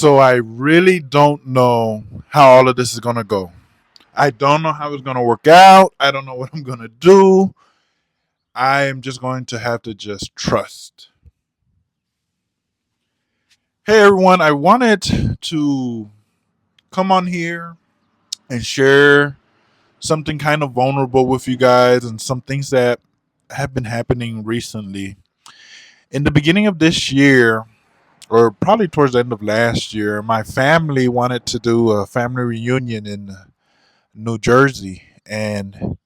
So I really don't know how all of this is going to go. I don't know how it's going to work out. I don't know what I'm going to do. I am just going to have to just trust. Hey everyone, I wanted to come on here and share something kind of vulnerable with you guys and some things that have been happening recently. In the beginning of this year, or probably towards the end of last year, my family wanted to do a family reunion in New Jersey. And,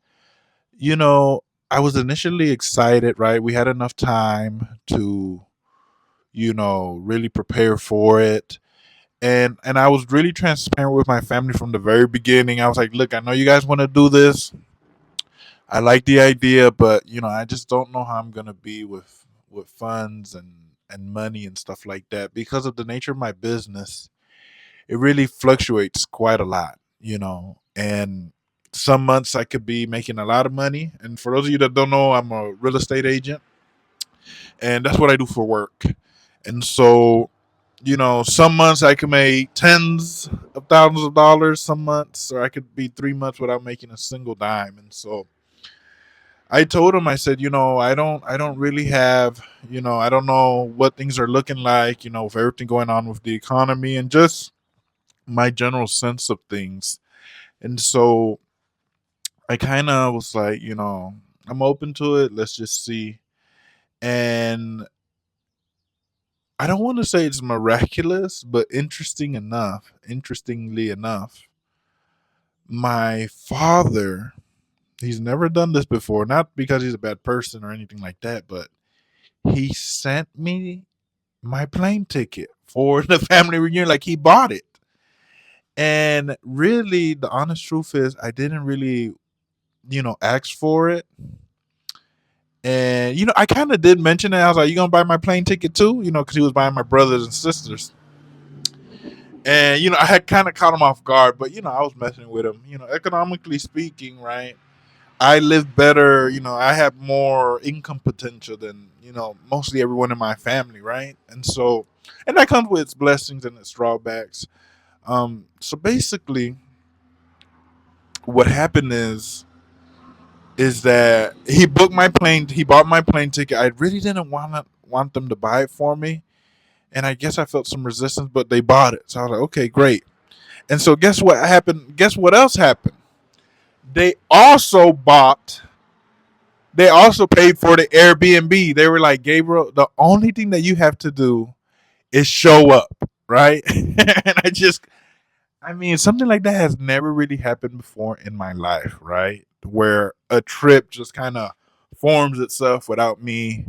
you know, I was initially excited, right? We had enough time to, really prepare for it. And I was really transparent with my family from the very beginning. I was like, look, I know you guys want to do this. I like the idea, but I just don't know how I'm gonna be with funds and money and stuff like that because of the nature of my business. It really fluctuates quite a lot, and some months I could be making a lot of money. And for those of you that don't know, I'm a real estate agent, and that's what I do for work. And so, some months I could make tens of thousands of dollars. Some months, or I could be 3 months without making a single dime. And so I told him, I said, I don't really have, I don't know what things are looking like, with everything going on with the economy and just my general sense of things. And so I kind of was like, I'm open to it. Let's just see. And I don't want to say it's miraculous, but interestingly enough, my father, he's never done this before, not because he's a bad person or anything like that, but he sent me my plane ticket for the family reunion. Like, he bought it. And really, the honest truth is, I didn't really, ask for it. And, I kind of did mention it. I was like, you going to buy my plane ticket too? Because he was buying my brothers and sisters. And, I had kind of caught him off guard, but, I was messing with him. Economically speaking, right? I live better, I have more income potential than, mostly everyone in my family, right? And that comes with its blessings and its drawbacks. So basically, what happened is that he bought my plane ticket. I really didn't want them to buy it for me. And I guess I felt some resistance, but they bought it. So I was like, okay, great. And so guess what happened? Guess what else happened? They also bought They also paid for the Airbnb. They were like, Gabriel, the only thing that you have to do is show up, right? And something like that has never really happened before in my life, right? Where a trip just kind of forms itself without me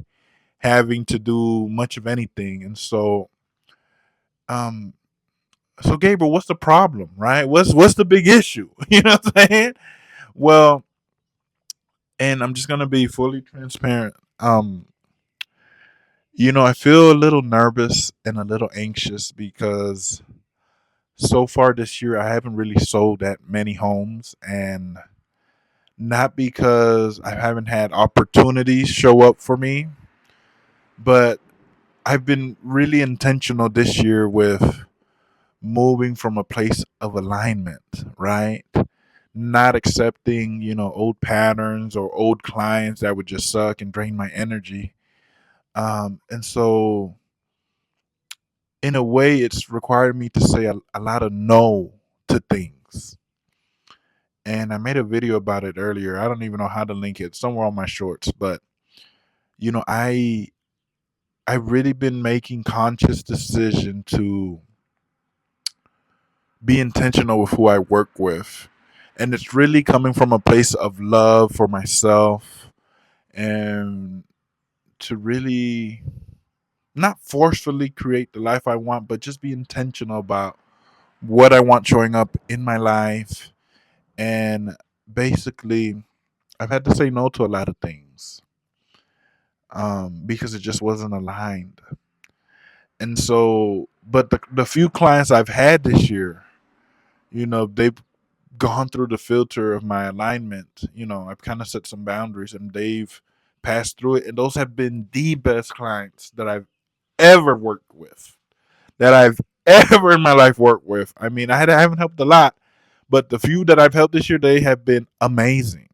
having to do much of anything. And um, so Gabriel, what's the problem, right? What's the big issue? You know what I'm saying? Well, and I'm just gonna be fully transparent. I feel a little nervous and a little anxious because so far this year I haven't really sold that many homes, and not because I haven't had opportunities show up for me, but I've been really intentional this year with moving from a place of alignment, right? Not accepting, old patterns or old clients that would just suck and drain my energy. And so in a way, it's required me to say a lot of no to things. And I made a video about it earlier. I don't even know how to link it, somewhere on my shorts. But you know, I I've really been making conscious decision to be intentional with who I work with. And it's really coming from a place of love for myself and to really not forcefully create the life I want, but just be intentional about what I want showing up in my life. And basically, I've had to say no to a lot of things because it just wasn't aligned. And so, but the few clients I've had this year, they've gone through the filter of my alignment. I've kind of set some boundaries and they've passed through it. And those have been the best clients that I've ever worked with, that I've ever in my life worked with. I mean, I haven't helped a lot, but the few that I've helped this year, they have been amazing.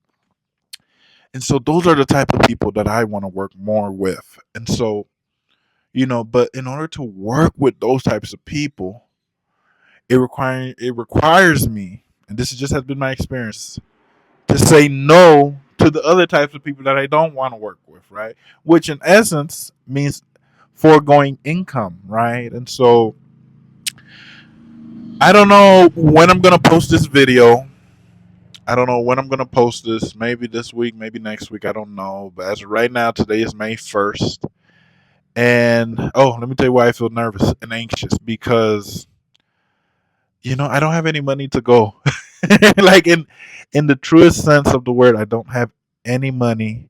And so those are the type of people that I want to work more with. And so, but in order to work with those types of people, it requires me, and this just has been my experience, to say no to the other types of people that I don't want to work with, right? Which in essence means foregoing income, right? And so I don't know when I'm gonna post this video. I don't know when I'm gonna post this. Maybe this week, maybe next week. I don't know. But as of right now, today is May 1st, and let me tell you why I feel nervous and anxious because I don't have any money to go. Like in the truest sense of the word, I don't have any money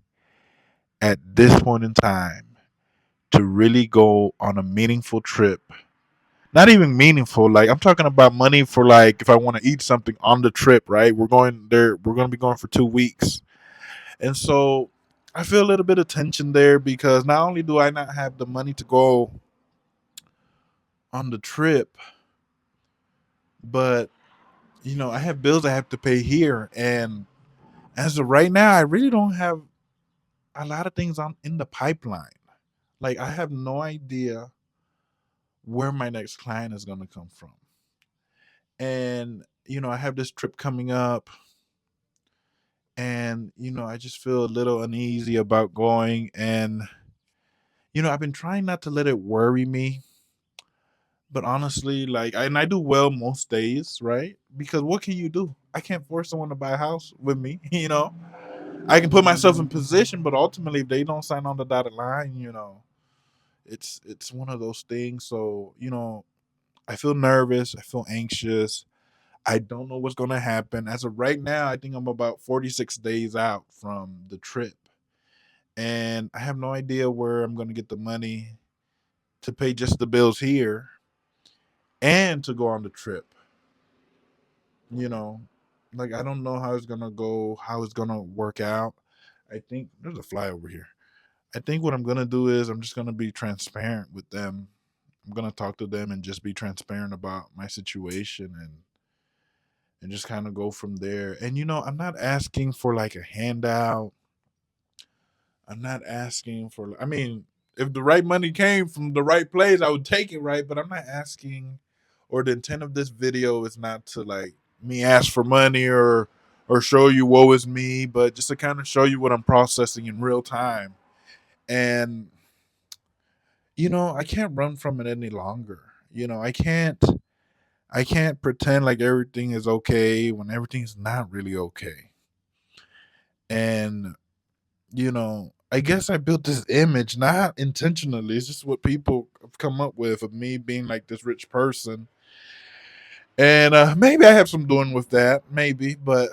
at this point in time to really go on a meaningful trip. Not even meaningful, like I'm talking about money for like if I want to eat something on the trip, right? We're going to be going for 2 weeks. And so I feel a little bit of tension there because not only do I not have the money to go on the trip, but I have bills I have to pay here, and as of right now, I really don't have a lot of things on in the pipeline. Like I have no idea where my next client is going to come from. And I have this trip coming up, and I just feel a little uneasy about going, and I've been trying not to let it worry me, but honestly, like and I do well most days, right? Because what can you do? I can't force someone to buy a house with me. I can put myself in position, but ultimately if they don't sign on the dotted line, it's one of those things. So I feel nervous, I feel anxious, I don't know what's going to happen. As of right now, I think I'm about 46 days out from the trip. And I have no idea where I'm going to get the money to pay just the bills here and to go on the trip. You know, like I don't know how it's going to go, how it's going to work out. I think there's a fly over here. I think what I'm going to do is I'm just going to be transparent with them. I'm going to talk to them and just be transparent about my situation and just kind of go from there. And I'm not asking for like a handout. I'm not asking for. I mean, if the right money came from the right place, I would take it, right? But I'm not asking, or the intent of this video is not to like me ask for money or show you woe is me, but just to kind of show you what I'm processing in real time. And I can't run from it any longer. I can't pretend like everything is okay when everything's not really okay. And I guess I built this image not intentionally. It's just what people have come up with of me being like this rich person. And maybe I have some doing with that, maybe, but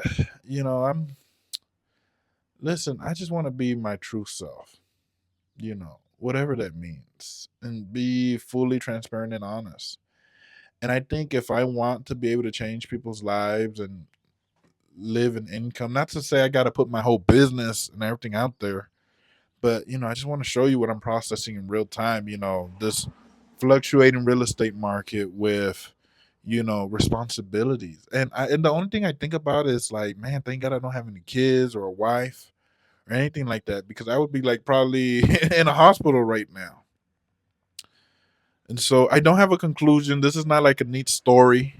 I'm listen, I just want to be my true self, whatever that means, and be fully transparent and honest. And I think if I want to be able to change people's lives and live an income, not to say I got to put my whole business and everything out there, but I just want to show you what I'm processing in real time. This fluctuating real estate market with responsibilities, and the only thing I think about is like, man, thank God I don't have any kids or a wife or anything like that, because I would be like probably in a hospital right now. And so I don't have a conclusion. This is not like a neat story.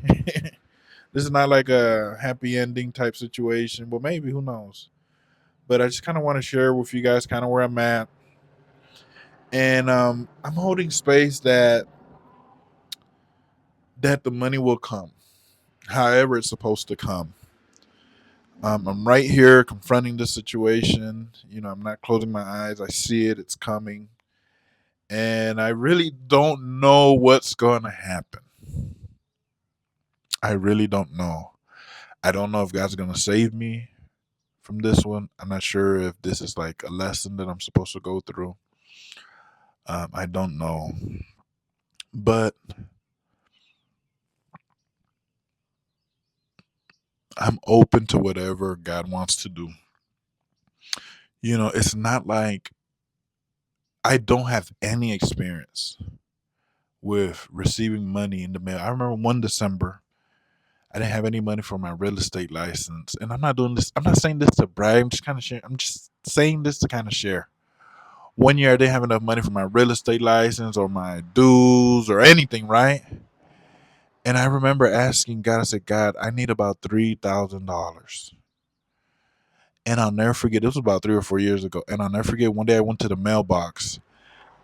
This is not like a happy ending type situation. Well, maybe, who knows? But I just kind of want to share with you guys kind of where I'm at. And I'm holding space that the money will come, however it's supposed to come. I'm right here confronting the situation. I'm not closing my eyes. I see it. It's coming. And I really don't know what's going to happen. I really don't know. I don't know if God's going to save me from this one. I'm not sure if this is like a lesson that I'm supposed to go through. I don't know. But I'm open to whatever God wants to do. It's not like I don't have any experience with receiving money in the mail. I remember one December, I didn't have any money for my real estate license. And I'm not doing this, I'm not saying this to brag. I'm just kind of sharing. I'm just saying this to kind of share. One year I didn't have enough money for my real estate license or my dues or anything, right? And I remember asking God, I said, God, I need about $3,000. And I'll never forget, this was about 3 or 4 years ago. And I'll never forget, one day I went to the mailbox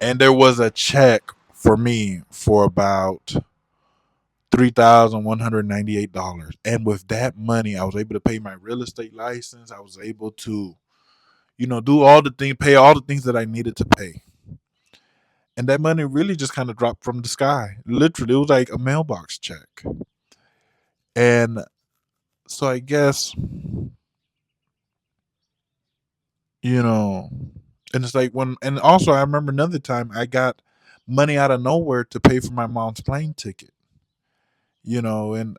and there was a check for me for about $3,198. And with that money, I was able to pay my real estate license. I was able to, do all the things, pay all the things that I needed to pay. And that money really just kind of dropped from the sky. Literally, it was like a mailbox check. And so I guess, you know, and it's like and also I remember another time I got money out of nowhere to pay for my mom's plane ticket, and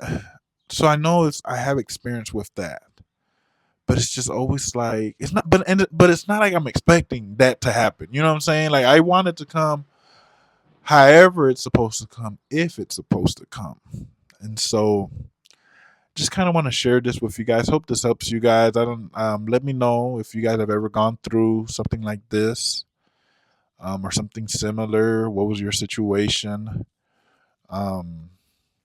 so I know I have experience with that. But it's just always like it's not, but it's not like I'm expecting that to happen. You know what I'm saying? Like I want it to come, however it's supposed to come, if it's supposed to come, and so just kind of want to share this with you guys. Hope this helps you guys. I don't let me know if you guys have ever gone through something like this, or something similar. What was your situation? Um,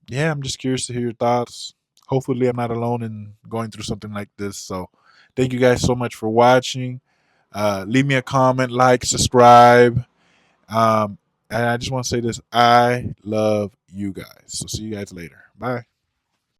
yeah, I'm just curious to hear your thoughts. Hopefully, I'm not alone in going through something like this. So, thank you guys so much for watching. Leave me a comment, like, subscribe. Um, and I just want to say this: I love you guys. So, see you guys later. Bye.